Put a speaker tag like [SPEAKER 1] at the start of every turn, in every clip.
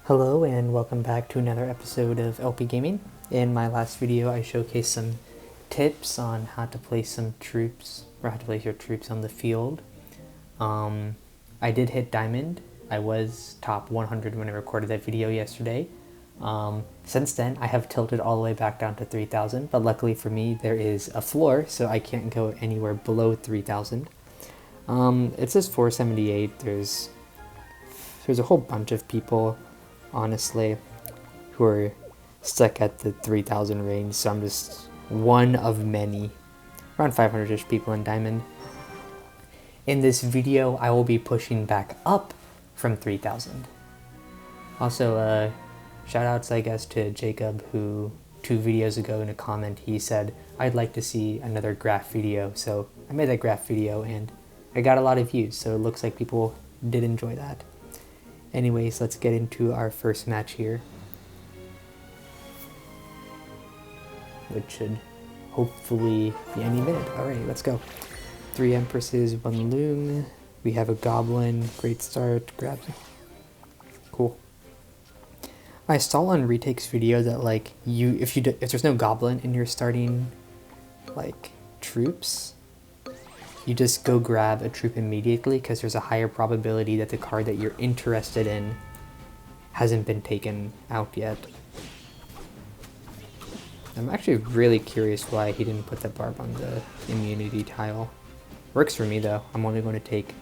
[SPEAKER 1] Hello and welcome back to another episode of LP Gaming. In my last video I showcased some tips on how to place some troops, or how to place your troops on the field. I did hit diamond. I was top 100 when I recorded that video yesterday. Since then I have tilted all the way back down to 3,000, but luckily for me there is a floor so I can't go anywhere below 3,000. It says 478. There's a whole bunch of people, honestly, who are stuck at the 3,000 range, so I'm just one of many, around 500-ish people in diamond. In this video I will be pushing back up from 3,000. Also, shoutouts I guess to Jacob, who 2 videos ago in a comment he said I'd like to see another graph video, so I made that graph video and I got a lot of views, so it looks like people did enjoy that. Anyways, let's get into our first match here, which should hopefully be any minute. Alright, let's go. 3 Empresses, 1 Loom. We have a Goblin. Great start. Grabs it. Cool. I saw on Retake's video that like if there's no Goblin in your starting like troops, you just go grab a troop immediately because there's a higher probability that the card that you're interested in hasn't been taken out yet. I'm actually really curious why he didn't put that barb on the immunity tile. Works for me though. I'm only going to take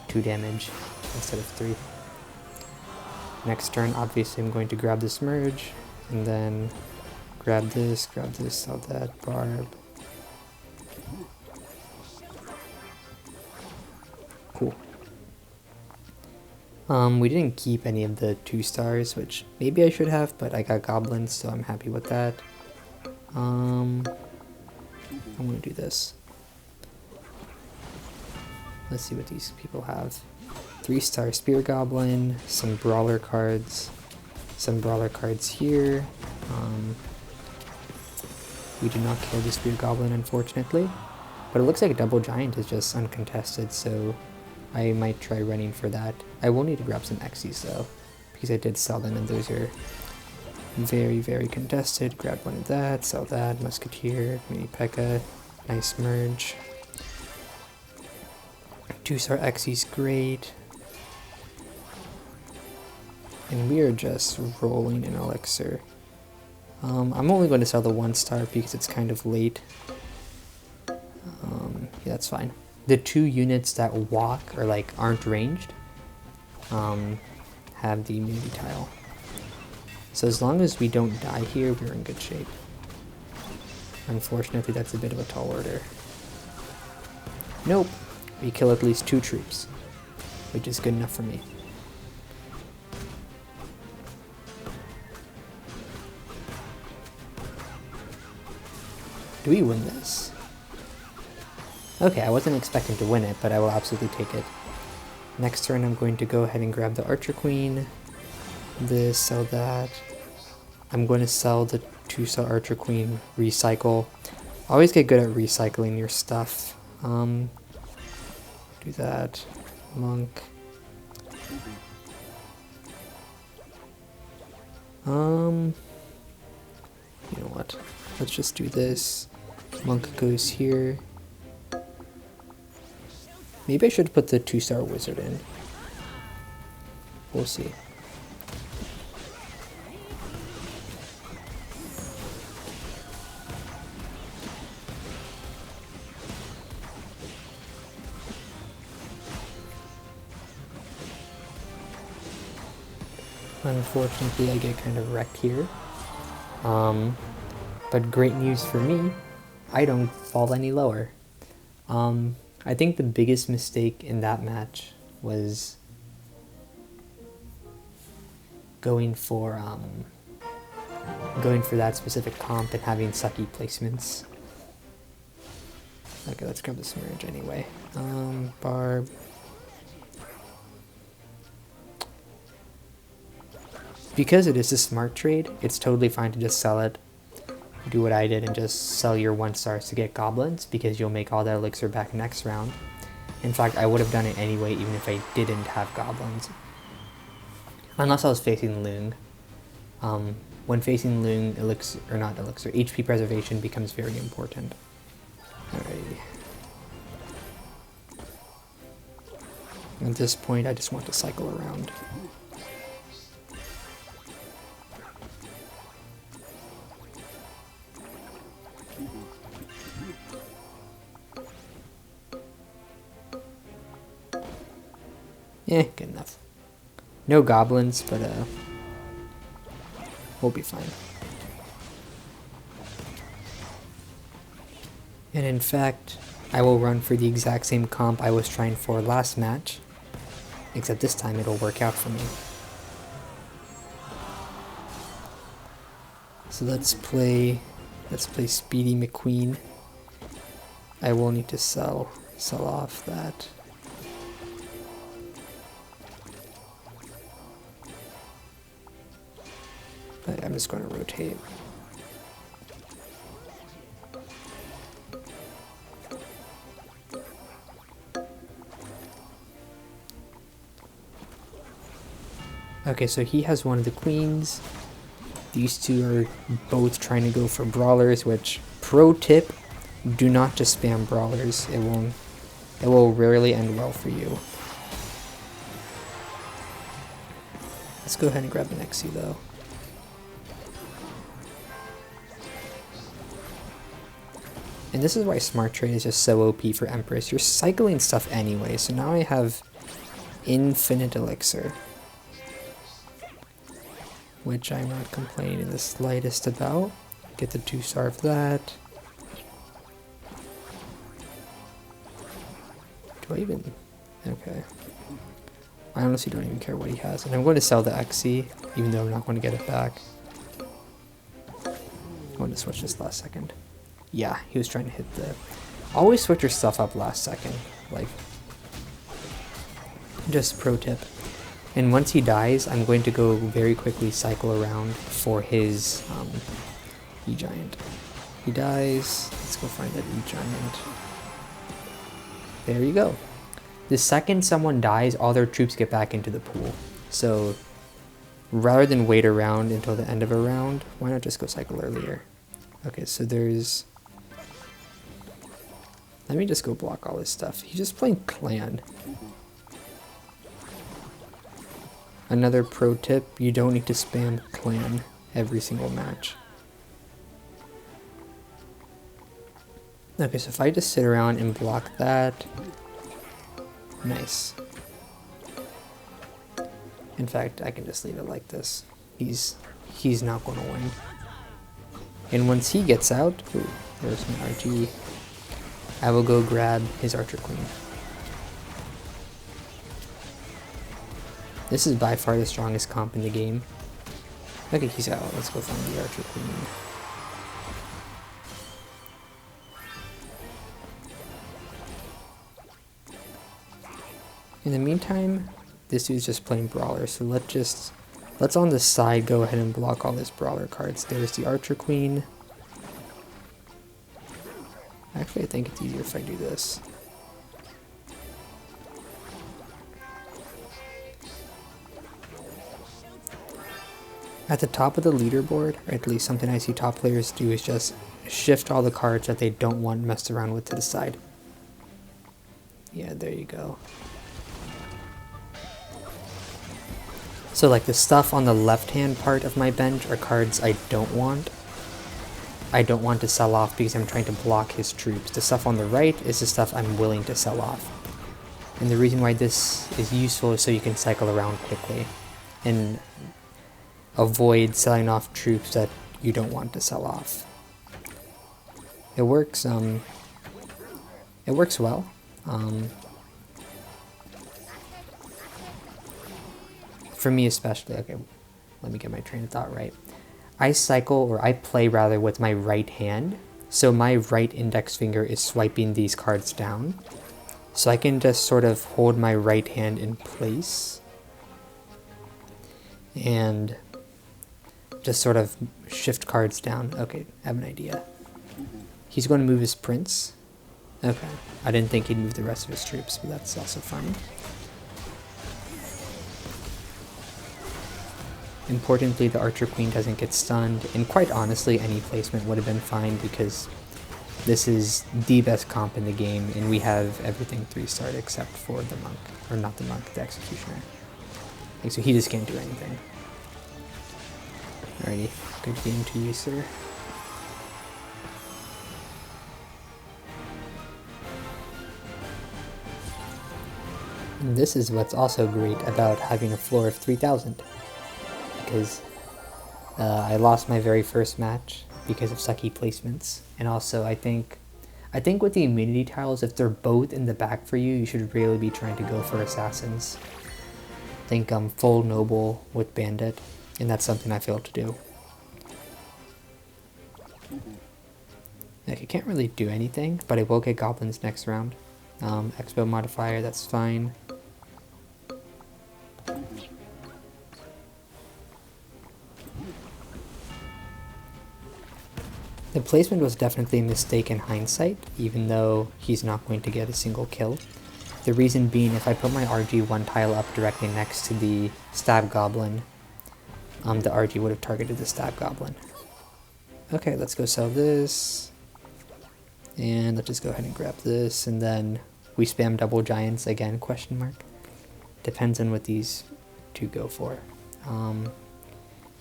[SPEAKER 1] 2 damage instead of 3. Next turn, obviously I'm going to grab this merge, and then grab this, sell that, barb. Cool. We didn't keep any of the 2 stars, which maybe I should have, but I got goblins, so I'm happy with that. I'm gonna do this. Let's see what these people have. 3-star spear goblin, some brawler cards here. We did not kill the spear goblin, unfortunately, but it looks like a double giant is just uncontested, so I might try running for that. I will need to grab some Xyz though, because I did sell them and those are very, very contested. Grab one of that, sell that, Musketeer, Mini P.E.K.K.A, nice merge. 2-star Xyz, great. And we are just rolling in elixir. I'm only going to sell the 1-star because it's kind of late. Yeah, that's fine. The 2 units that walk or like aren't ranged have the immunity tile. So as long as we don't die here, we're in good shape. Unfortunately, that's a bit of a tall order. Nope. We kill at least 2 troops, which is good enough for me. Do we win this? Okay, I wasn't expecting to win it, but I will absolutely take it. Next turn, I'm going to go ahead and grab the Archer Queen. This, sell that. I'm going to sell the 2-star Archer Queen, recycle. Always get good at recycling your stuff. Do that. Monk. You know what? Let's just do this. Monk goes here. Maybe I should put the 2-star wizard in. We'll see. Unfortunately, I get kind of wrecked here. But great news for me, I don't fall any lower. I think the biggest mistake in that match was going for that specific comp and having sucky placements. Okay, let's grab this merge anyway. Barb. Because it is a smart trade, it's totally fine to just sell it. Do what I did and just sell your 1-stars to get goblins, because you'll make all that elixir back next round. In fact, I would have done it anyway even if I didn't have goblins. Unless I was facing Lung. When facing Lung, elixir, or not elixir, HP preservation becomes very important. Alrighty. At this point, I just want to cycle around. Yeah, good enough. No goblins, but we'll be fine. And in fact, I will run for the exact same comp I was trying for last match, except this time it'll work out for me. So let's play Speedy McQueen. I will need to sell off that. But I'm just going to rotate. Okay, so he has one of the queens. These two are both trying to go for brawlers, which, pro tip, do not just spam brawlers. It will rarely end well for you. Let's go ahead and grab an Exy though. And this is why Smart Trade is just so OP for Empress. You're cycling stuff anyway, so now I have infinite elixir, which I'm not complaining in the slightest about. Get the 2-star of that. Do I even... Okay. I honestly don't even care what he has. And I'm going to sell the Exy, even though I'm not going to get it back. I want to switch this last second. Yeah, he was trying to hit the... Always switch your stuff up last second. Like, just pro tip. And once he dies, I'm going to go very quickly cycle around for his E-Giant. He dies. Let's go find that E-Giant. There you go. The second someone dies, all their troops get back into the pool. So rather than wait around until the end of a round, why not just go cycle earlier? Okay, so there's... Let me just go block all this stuff. He's just playing clan. Another pro tip, you don't need to spam clan every single match. Okay, so if I just sit around and block that, nice. In fact, I can just leave it like this. He's not going to win. And once he gets out, ooh, there's my RG. I will go grab his Archer Queen. This is by far the strongest comp in the game. Okay, he's out. Let's go find the Archer Queen. In the meantime, this dude's just playing Brawler, so let's on the side go ahead and block all his Brawler cards. There's the Archer Queen. Actually, I think it's easier if I do this. At the top of the leaderboard, or at least something I see top players do, is just shift all the cards that they don't want messed around with to the side. Yeah, there you go. So like the stuff on the left-hand part of my bench are cards I don't want. I don't want to sell off because I'm trying to block his troops. The stuff on the right is the stuff I'm willing to sell off. And the reason why this is useful is so you can cycle around quickly and avoid selling off troops that you don't want to sell off. It works well. For me especially, okay, let me get my train of thought right. I play rather with my right hand, so my right index finger is swiping these cards down. So I can just sort of hold my right hand in place and just sort of shift cards down. Okay, I have an idea. He's going to move his prince. Okay, I didn't think he'd move the rest of his troops, but that's also fine. Importantly, the Archer Queen doesn't get stunned, and quite honestly, any placement would have been fine because this is the best comp in the game, and we have everything 3-starred except for the Monk. Or not the Monk, the Executioner. Okay, so he just can't do anything. Alrighty, good game to you, sir. And this is what's also great about having a floor of 3,000. Because I lost my very first match because of sucky placements. And also, I think with the immunity tiles, if they're both in the back for you, you should really be trying to go for assassins. I think full noble with bandit, and that's something I failed to do. Like, I can't really do anything, but I will get goblins next round. Expo modifier, that's fine. The placement was definitely a mistake in hindsight, even though he's not going to get a single kill. The reason being, if I put my RG1 tile up directly next to the stab goblin, the RG would have targeted the stab goblin. Okay, let's go sell this. And let's just go ahead and grab this, and then we spam double giants again, question mark. Depends on what these two go for.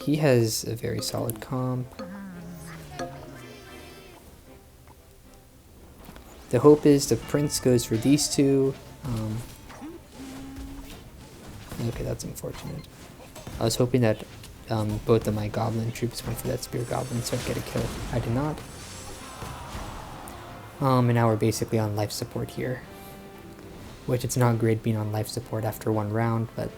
[SPEAKER 1] He has a very solid comp. The hope is the prince goes for these two. Okay, that's unfortunate. I was hoping that both of my goblin troops went for that spear goblin so I'd get a kill. I did not. And now we're basically on life support here. Which it's not great being on life support after one round, but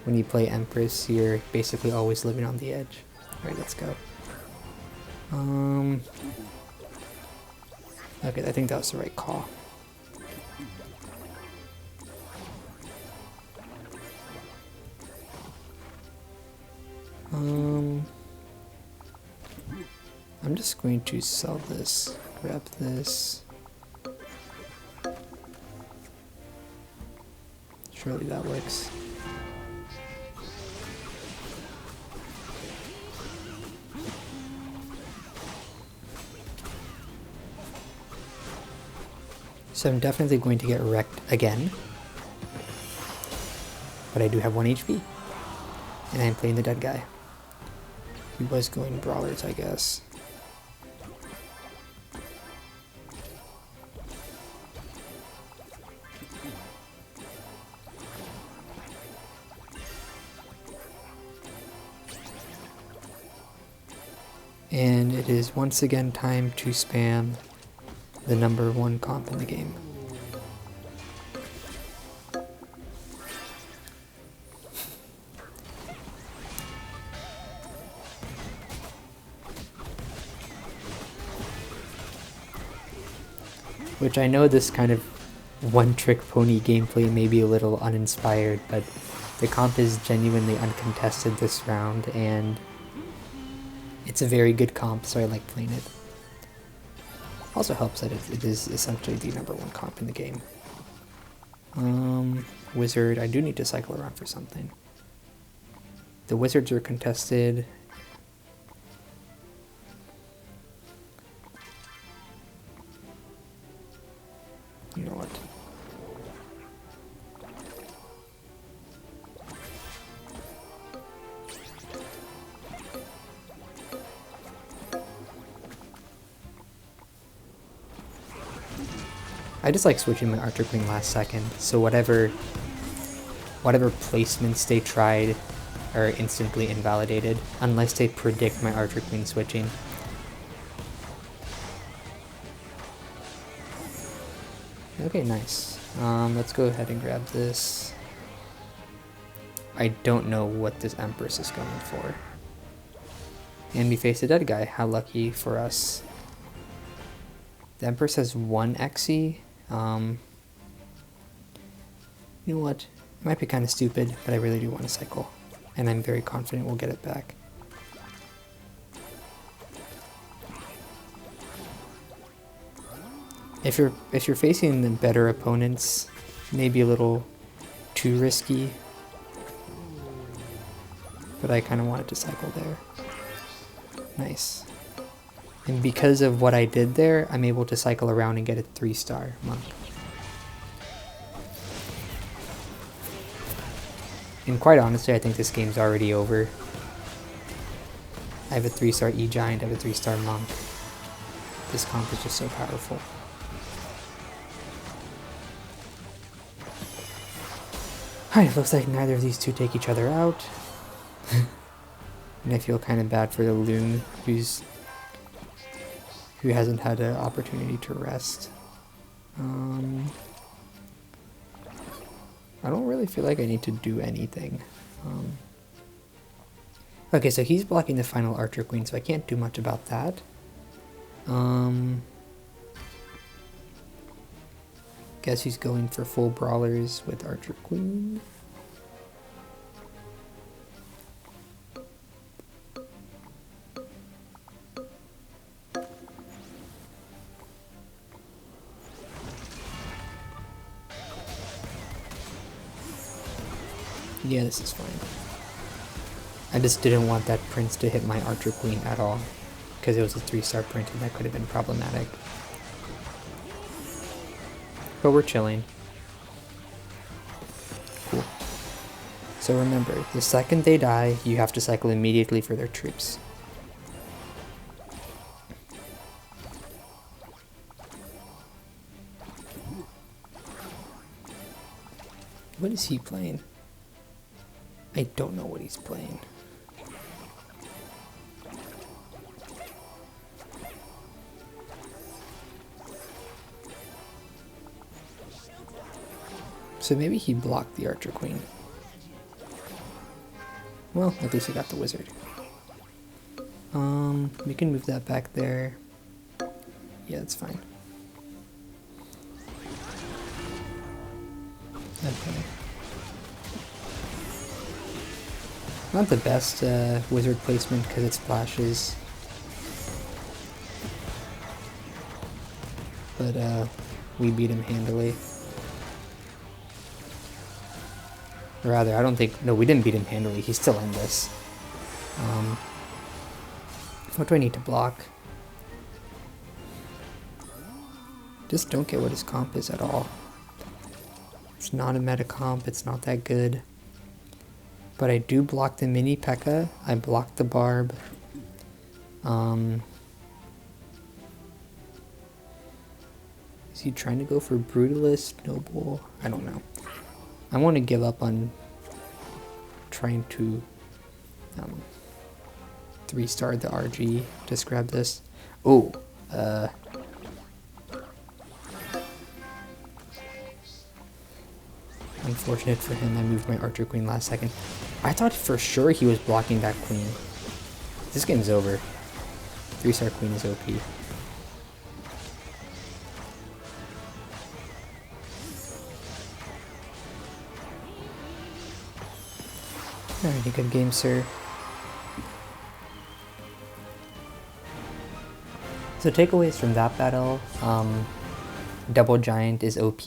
[SPEAKER 1] when you play Empress, you're basically always living on the edge. Alright, let's go. Okay, I think that was the right call. I'm just going to sell this, grab this. Surely that works. So I'm definitely going to get wrecked again. But I do have 1 HP. And I'm playing the dead guy. He was going brawlers, I guess. And it is once again time to spam the #1 comp in the game. Which I know this kind of one-trick pony gameplay may be a little uninspired, but the comp is genuinely uncontested this round, and it's a very good comp, so I like playing it. Also helps that it is essentially the #1 comp in the game. Wizard, I do need to cycle around for something. The wizards are contested. You know what? I just like switching my Archer Queen last second, so whatever placements they tried are instantly invalidated, unless they predict my Archer Queen switching. Okay, nice. Let's go ahead and grab this. I don't know what this Empress is going for. And we face a dead guy. How lucky for us. The Empress has 1 Xe. You know what? It might be kind of stupid, but I really do want to cycle. And I'm very confident we'll get it back. If you're facing the better opponents, maybe a little too risky. but I kind of wanted to cycle there. Nice. And because of what I did there, I'm able to cycle around and get a 3-star monk. And quite honestly, I think this game's already over. I have a 3-star E-Giant, I have a 3-star monk. This comp is just so powerful. Alright, looks like neither of these two take each other out. And I feel kind of bad for the loon who hasn't had an opportunity to rest. I don't really feel like I need to do anything. Okay, so he's blocking the final Archer Queen, so I can't do much about that. Guess he's going for full brawlers with Archer Queen. Yeah, this is fine. I just didn't want that prince to hit my Archer Queen at all, because it was a 3-star prince and that could have been problematic. But we're chilling. Cool. So remember, the second they die, you have to cycle immediately for their troops. What is he playing? I don't know what he's playing. So maybe he blocked the Archer Queen. Well, at least he got the wizard. We can move that back there. Yeah, that's fine. Okay. Not the best wizard placement because it splashes. But we beat him handily. Or rather, I don't think... No, we didn't beat him handily. He's still in this. What do I need to block? Just don't get what his comp is at all. It's not a meta comp. It's not that good. But I do block the mini P.E.K.K.A. I blocked the Barb. Is he trying to go for Brutalist, Noble? I don't know. I want to give up on trying to 3-star the RG. Just grab this. Oh, unfortunate for him, I moved my Archer Queen last second. I thought for sure he was blocking that queen. This game's over. 3-star queen is OP. Alrighty, good game, sir. So takeaways from that battle, Double Giant is OP,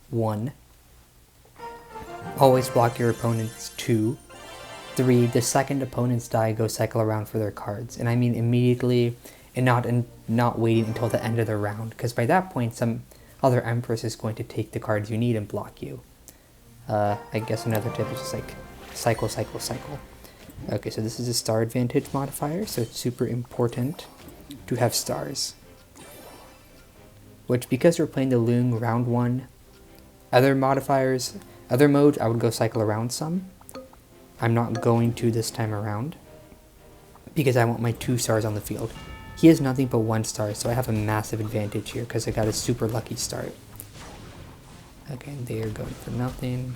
[SPEAKER 1] 1. Always block your opponent's 2. 3, the second opponent's die, go cycle around for their cards. And I mean immediately, and not waiting until the end of the round, because by that point some other Empress is going to take the cards you need and block you. I guess another tip is just like cycle, cycle, cycle. Okay, so this is a star advantage modifier, so it's super important to have stars. Which, because we're playing the Loon round 1, other modifiers, other modes, I would go cycle around some. I'm not going to this time around, because I want my 2 stars on the field. He has nothing but 1 star, so I have a massive advantage here, because I got a super lucky start. Okay, they are going for nothing.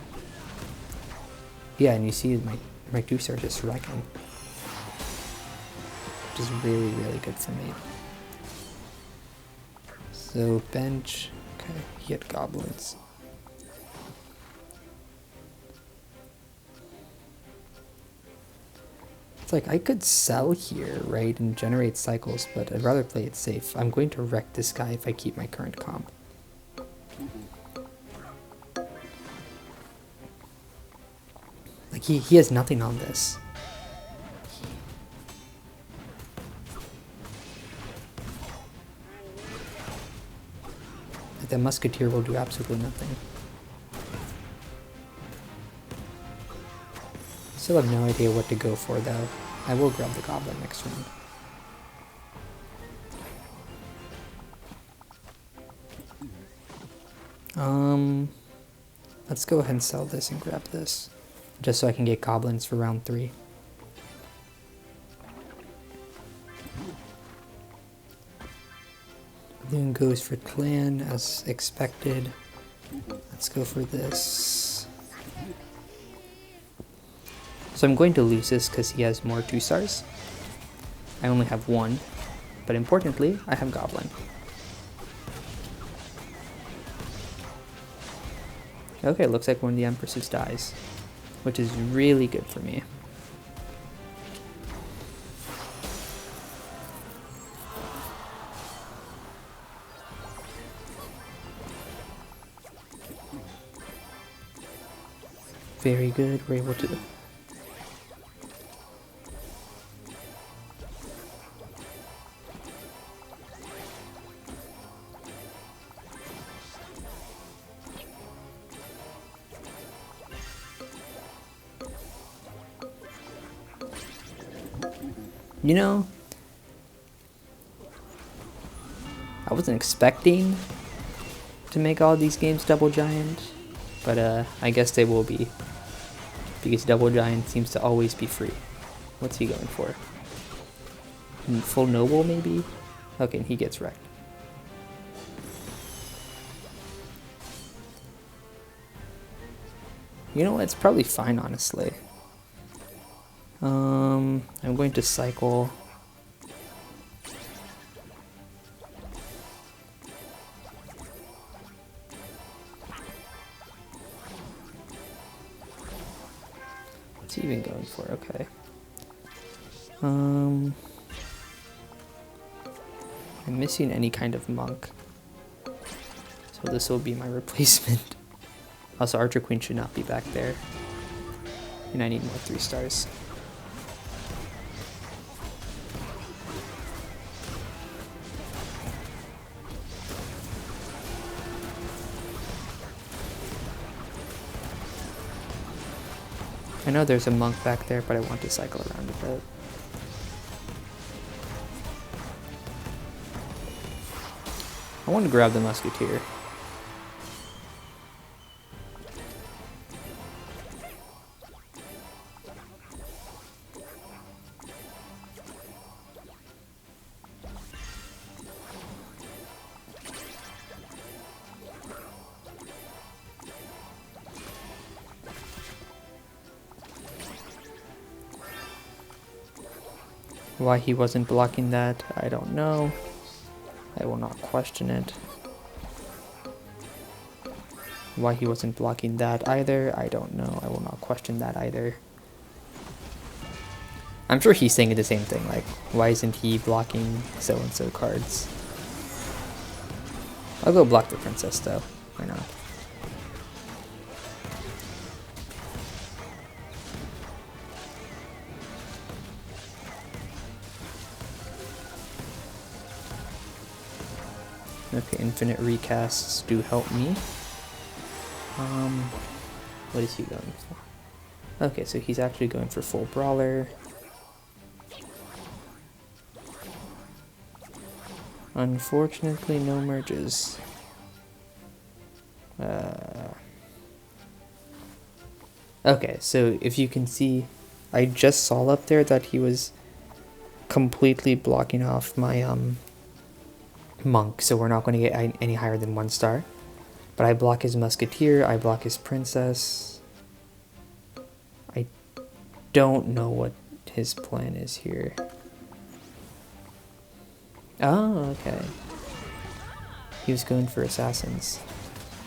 [SPEAKER 1] Yeah, and you see my 2 stars just wrecking. Which is really, really good for me. So, bench. Okay, he had goblins. It's like, I could sell here, right, and generate cycles, but I'd rather play it safe. I'm going to wreck this guy if I keep my current comp. Like, he has nothing on this. the musketeer will do absolutely nothing. Still have no idea what to go for though. I will grab the goblin next round. Let's go ahead and sell this and grab this, just so I can get goblins for round 3. Then goes for clan as expected. Let's go for this. So I'm going to lose this because he has more 2 stars. I only have 1, but importantly, I have goblin. Okay, looks like one of the Empresses dies, which is really good for me. Very good, we're able to... You know, I wasn't expecting to make all these games double giant, but I guess they will be, because double giant seems to always be free. What's he going for? Full noble maybe? Okay, and he gets wrecked. You know what, it's probably fine honestly. I'm going to cycle. What's he even going for? Okay. I'm missing any kind of monk, so this will be my replacement. Also, Archer Queen should not be back there, and I need more 3 stars. I know there's a monk back there, but I want to cycle around a bit. I want to grab the musketeer. Why he wasn't blocking that, I don't know. I will not question it. Why he wasn't blocking that either, I don't know. I will not question that either. I'm sure he's saying the same thing, like, why isn't he blocking so-and-so cards? I'll go block the princess though, why not? Okay, infinite recasts do help me. What is he going for? Okay, so he's actually going for full brawler. Unfortunately, no merges. Okay, so if you can see, I just saw up there that he was completely blocking off my monk, so we're not going to get any higher than 1 star. But I block his musketeer, I block his princess. I don't know what his plan is here. Oh, okay. He was going for assassins.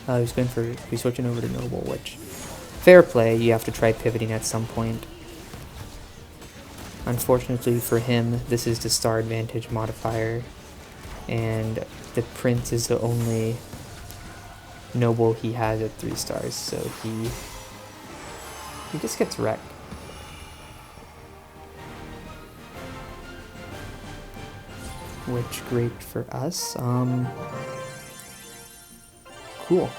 [SPEAKER 1] He's switching over to noble, which, fair play, you have to try pivoting at some point. Unfortunately for him, this is the star advantage modifier, and the prince is the only noble he has at 3 stars, so he just gets wrecked. Which, great for us. Cool.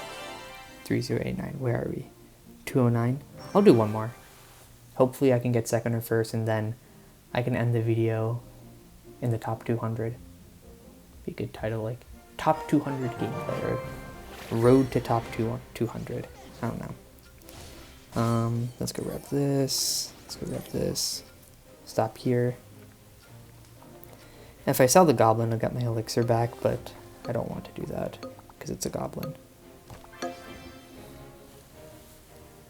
[SPEAKER 1] 3089. Where are we? 209. I'll do one more. Hopefully I can get second or first, and then I can end the video in the top 200. Be a good title, like top 200 gameplay or road to top 200. I don't know. Let's go grab this. Let's go grab this. Stop here. If I sell the goblin, I'll get my elixir back, but I don't want to do that because it's a goblin.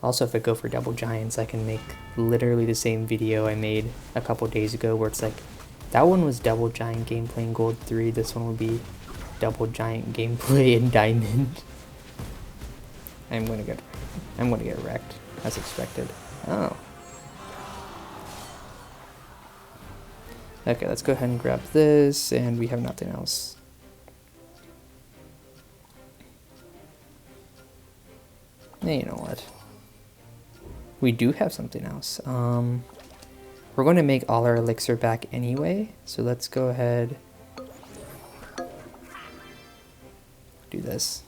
[SPEAKER 1] Also, if I go for double giants, I can make literally the same video I made a couple days ago where it's like, that one was double giant gameplay in gold 3, this one will be double giant gameplay in diamond. I'm gonna get wrecked, as expected. Oh. Okay, let's go ahead and grab this, and we have nothing else. Hey, you know what? We do have something else. We're going to make all our elixir back anyway, so let's go ahead. Do this.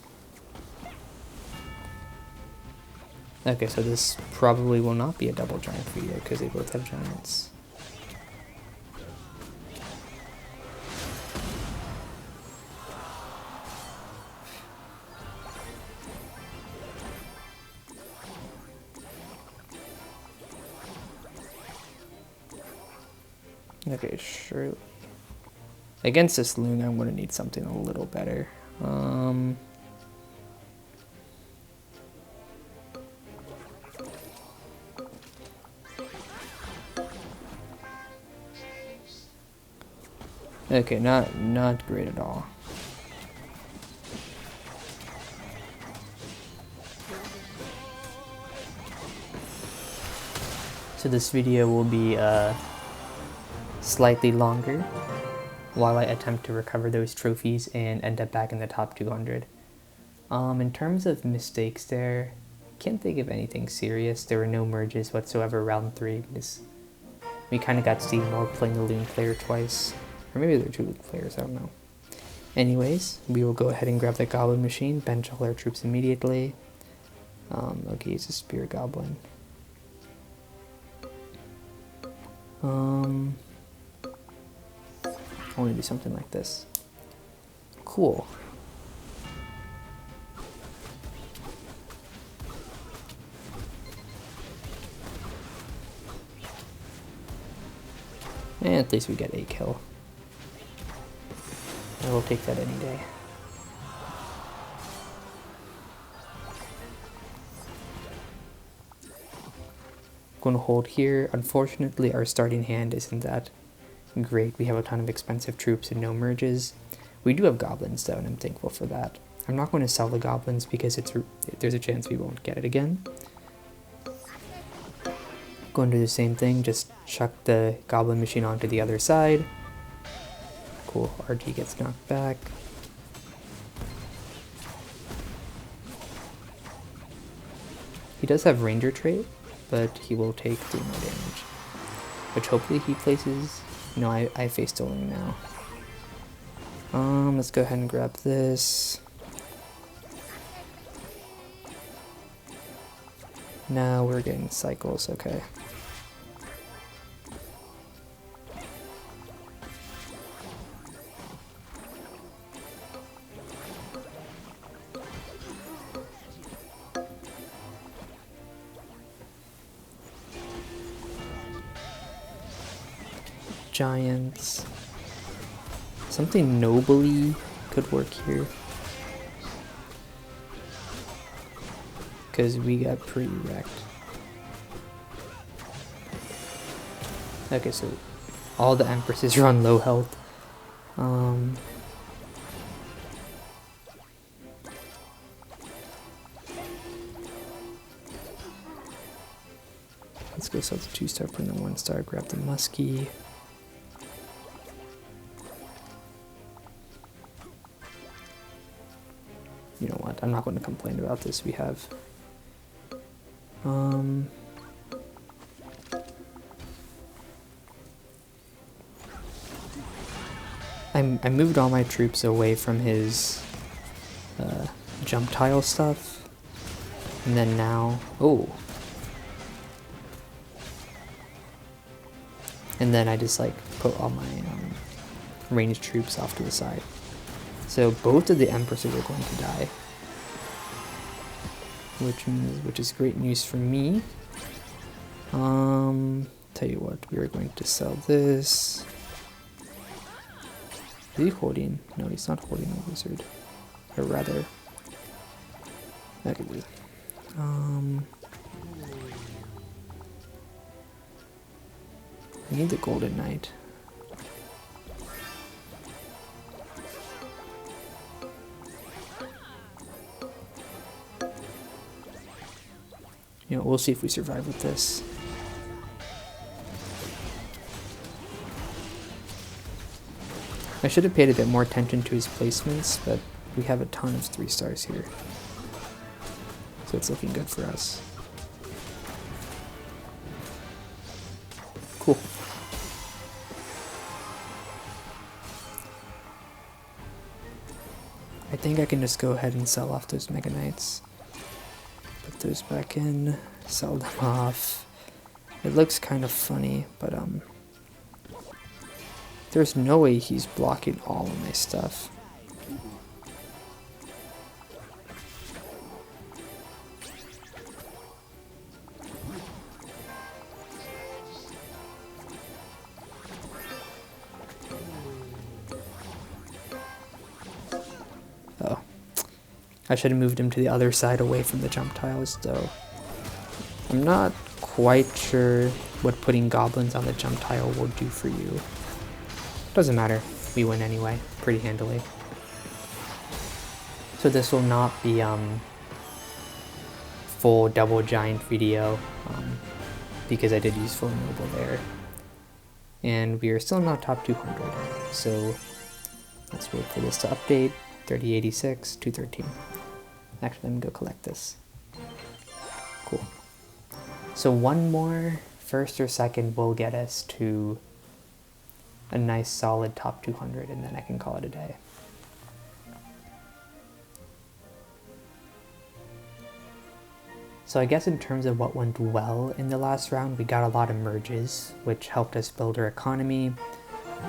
[SPEAKER 1] Okay, so this probably will not be a double giant video because they both have giants. Okay, sure. Against this loon, I'm going to need something a little better. Okay, not great at all. So this video will be slightly longer while I attempt to recover those trophies and end up back in the top 200. In terms of mistakes there, can't think of anything serious. There were no merges whatsoever round 3 because we kind of got steamrolled playing the loon player twice. Or maybe there were 2 loon players, I don't know. Anyways, we will go ahead and grab the goblin machine, bench all our troops immediately. Okay, it's a spear goblin. I want to do something like this. Cool. And at least we get a kill. I will take that any day. Going to hold here. Unfortunately, our starting hand isn't that great. We have a ton of expensive troops and no merges. We do have goblins though, and I'm thankful for that. I'm not going to sell the goblins because there's a chance we won't get it again. Going to do the same thing, just chuck the goblin machine onto the other side. Cool, RG gets knocked back. He does have ranger trait, but he will take 3 more damage. Which hopefully he places. No, I face stolen now. Let's go ahead and grab this. Now we're getting cycles, okay. Giants. Something nobly could work here. Because we got pretty wrecked. Okay, so all the Empresses are on low health. Let's go sell the 2-star, put in the 1-star, grab the muskie. You know what, I'm not going to complain about this. We have I moved all my troops away from his jump tile stuff. And then now, oh. And then I just like put all my ranged troops off to the side. So both of the Empresses are going to die. Which is great news for me. Tell you what, we are going to sell this. Is he holding? No, he's not holding a wizard. Or rather, okay. I need the Golden Knight. You know, we'll see if we survive with this. I should have paid a bit more attention to his placements, but we have a ton of 3 stars here. So it's looking good for us. Cool. I think I can just go ahead and sell off those Mega Knights. Put those back in, sell them off. It looks kind of funny, but there's no way he's blocking all of my stuff. Oh. I should have moved him to the other side away from the jump tiles, though. I'm not quite sure what putting goblins on the jump tile will do for you. Doesn't matter, we win anyway, pretty handily. So this will not be full double giant video, because I did use full noble there. And we are still not top 200, so let's wait for this to update. 3086, 213. Actually, let me go collect this. Cool. So one more first or second will get us to a nice solid top 200, and then I can call it a day. So I guess in terms of what went well in the last round, we got a lot of merges, which helped us build our economy,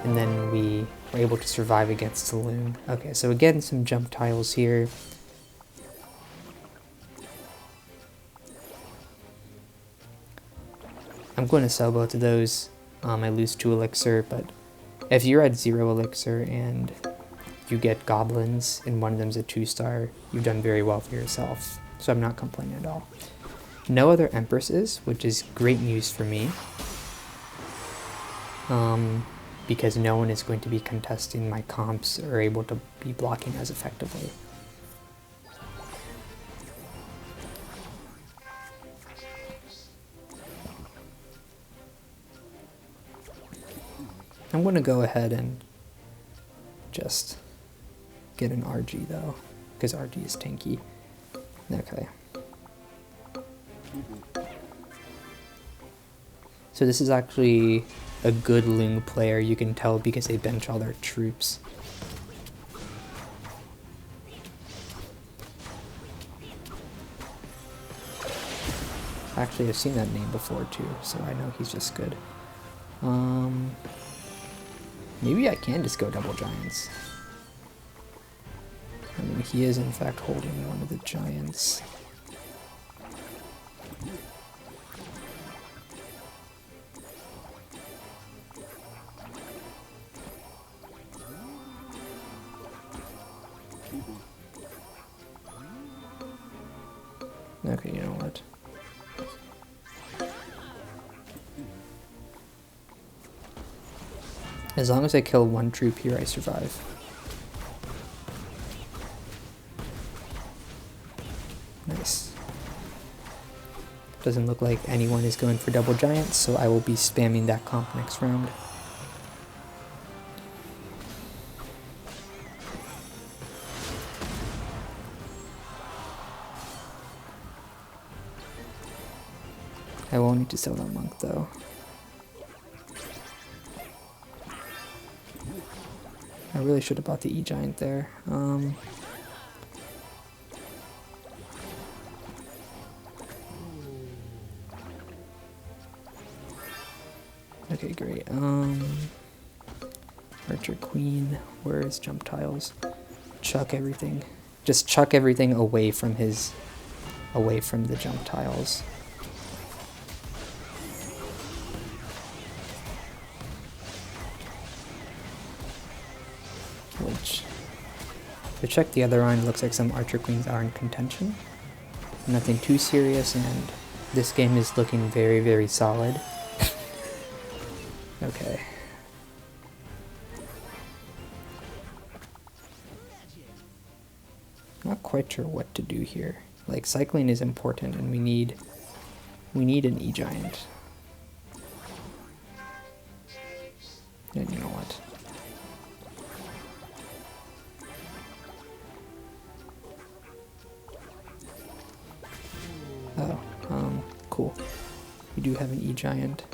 [SPEAKER 1] and then we were able to survive against Saloon. Okay, so again, some jump tiles here. I'm going to sell both of those. I lose 2 elixir, but if you're at 0 elixir and you get goblins and one of them's a 2-star, you've done very well for yourself. So I'm not complaining at all. No other Empresses, which is great news for me. Because no one is going to be contesting my comps or able to be blocking as effectively. I'm going to go ahead and just get an RG though, because RG is tanky. Okay. So this is actually a good Ling player, you can tell because they bench all their troops. Actually, I've seen that name before too, so I know he's just good. Maybe I can just go double giants. I mean, he is in fact holding one of the giants. Okay, you know what? As long as I kill 1 troop here, I survive. Nice. Doesn't look like anyone is going for double giants, so I will be spamming that comp next round. I won't need to sell that monk though. I really should have bought the E-Giant there. Okay, great. Archer Queen, where is jump tiles? Chuck everything. Just chuck everything away from the jump tiles. Which, to check the other end, looks like some Archer Queens are in contention. Nothing too serious, and this game is looking very, very solid. Okay. Not quite sure what to do here. Like, cycling is important, and we need an E-Giant. And you know what? Oh, cool. We do have an E-Giant.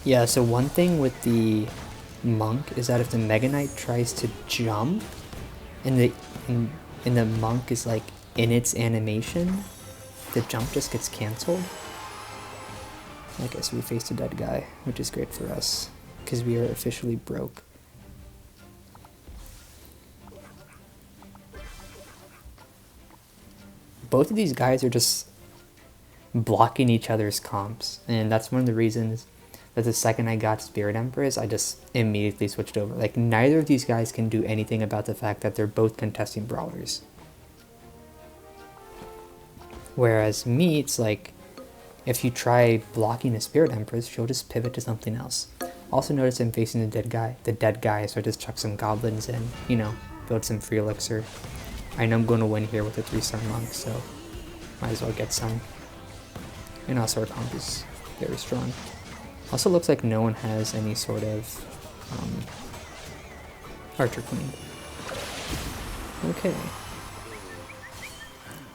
[SPEAKER 1] Yeah, so one thing with the monk is that if the Mega Knight tries to jump, and the monk is like in its animation, the jump just gets cancelled. I guess we faced a dead guy, which is great for us, because we are officially broke. Both of these guys are just blocking each other's comps, and that's one of the reasons that the second I got Spirit Empress, I just immediately switched over. Like, neither of these guys can do anything about the fact that they're both contesting brawlers. Whereas me, it's like, if you try blocking a Spirit Empress, she'll just pivot to something else. Also notice I'm facing the dead guy, so I just chuck some goblins in, you know, build some free elixir. I know I'm going to win here with a 3-star monk, so might as well get some. And also our comp is very strong. Also looks like no one has any sort of Archer Queen. Okay.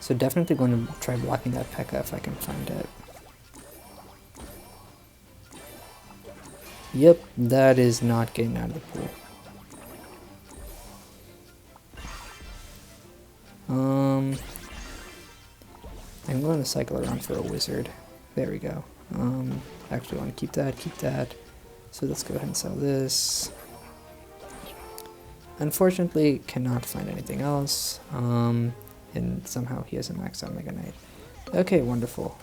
[SPEAKER 1] So definitely going to try blocking that P.E.K.K.A. if I can find it. Yep, that is not getting out of the pool. I'm going to cycle around for a wizard. There we go. Actually want to keep that. So let's go ahead and sell this. Unfortunately, cannot find anything else. And somehow he has a maxed out Mega Knight. Okay, wonderful.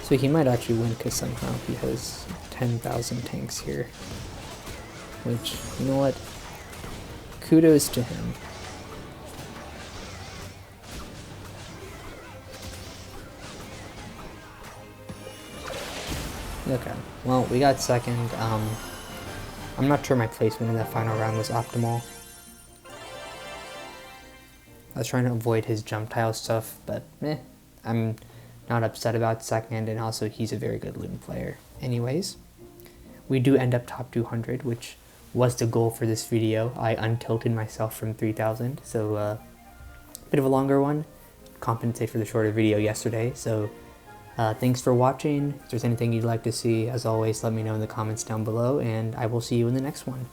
[SPEAKER 1] So he might actually win because somehow he has 10,000 tanks here. Which, you know what? Kudos to him. Okay, well, we got second. I'm not sure my placement in that final round was optimal. I was trying to avoid his jump tile stuff, but I'm not upset about second, and also he's a very good loon player. Anyways, we do end up top 200, which was the goal for this video. I untilted myself from 3,000, so a bit of a longer one. Compensate for the shorter video yesterday, so thanks for watching. If there's anything you'd like to see, as always, let me know in the comments down below, and I will see you in the next one.